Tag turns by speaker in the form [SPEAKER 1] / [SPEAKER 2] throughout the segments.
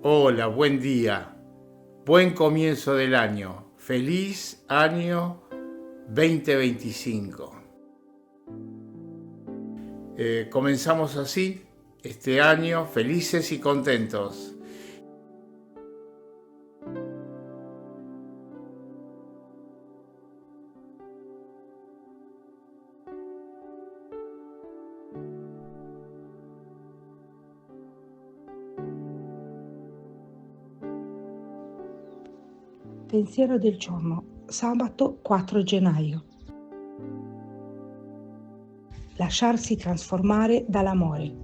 [SPEAKER 1] Hola, buen día. Buen comienzo del año. Feliz año 2025. Comenzamos así este año felices y contentos.
[SPEAKER 2] Pensiero del giorno, sabato 4 gennaio. Lasciarsi trasformare dall'amore.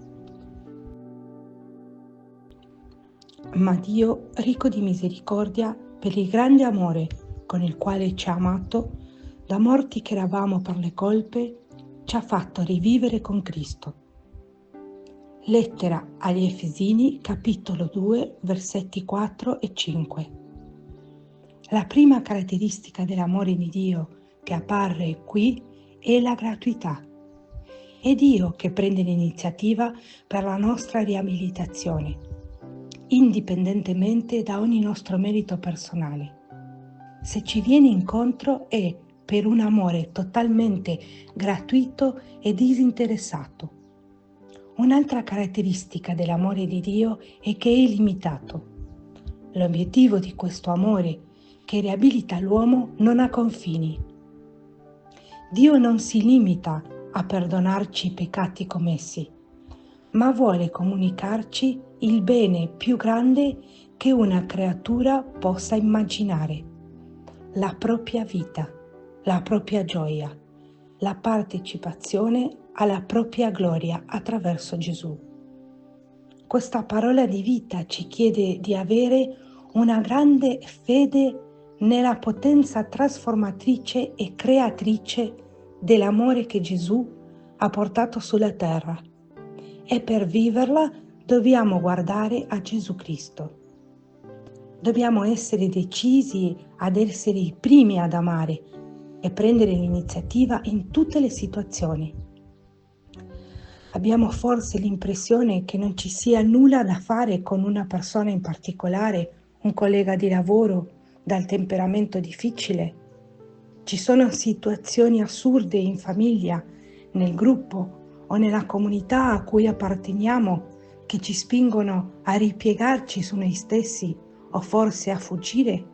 [SPEAKER 2] Ma Dio, ricco di misericordia, per il grande amore con il quale ci ha amato, da morti che eravamo per le colpe, ci ha fatto rivivere con Cristo. Lettera agli Efesini, capitolo 2, versetti 4 e 5. La prima caratteristica dell'amore di Dio che appare qui è la gratuità. È Dio che prende l'iniziativa per la nostra riabilitazione, indipendentemente da ogni nostro merito personale. Se ci viene incontro è per un amore totalmente gratuito e disinteressato. Un'altra caratteristica dell'amore di Dio è che è illimitato. L'obiettivo di questo amore che riabilita l'uomo non ha confini. Dio non si limita a perdonarci i peccati commessi, ma vuole comunicarci il bene più grande che una creatura possa immaginare: la propria vita, la propria gioia, la partecipazione alla propria gloria attraverso Gesù. Questa parola di vita ci chiede di avere una grande fede nella potenza trasformatrice e creatrice dell'amore che Gesù ha portato sulla terra, e per viverla dobbiamo guardare a Gesù Cristo. Dobbiamo essere decisi ad essere i primi ad amare e prendere l'iniziativa in tutte le situazioni. Abbiamo forse l'impressione che non ci sia nulla da fare con una persona in particolare, un collega di lavoro dal temperamento difficile. Ci sono situazioni assurde in famiglia, nel gruppo o nella comunità a cui apparteniamo che ci spingono a ripiegarci su noi stessi o forse a fuggire.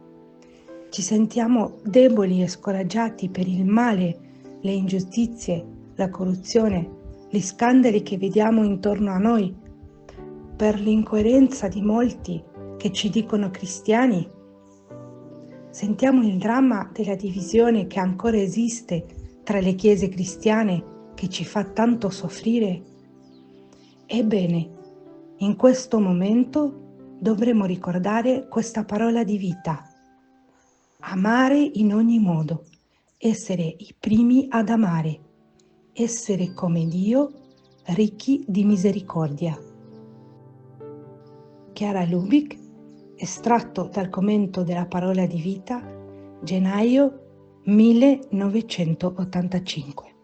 [SPEAKER 2] Ci sentiamo deboli e scoraggiati per il male, le ingiustizie, la corruzione, gli scandali che vediamo intorno a noi, per l'incoerenza di molti che ci dicono cristiani. Sentiamo il dramma della divisione che ancora esiste tra le chiese cristiane, che ci fa tanto soffrire. Ebbene, in questo momento dovremo ricordare questa parola di vita: amare in ogni modo, essere i primi ad amare, essere come Dio, ricchi di misericordia. Chiara Lubich, estratto dal commento della parola di vita, gennaio 1985.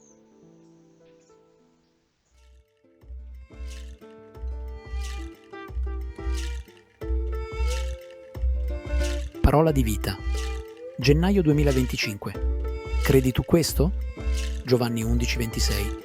[SPEAKER 3] Parola di vita, gennaio 2025. Credi tu questo? Giovanni 11:26.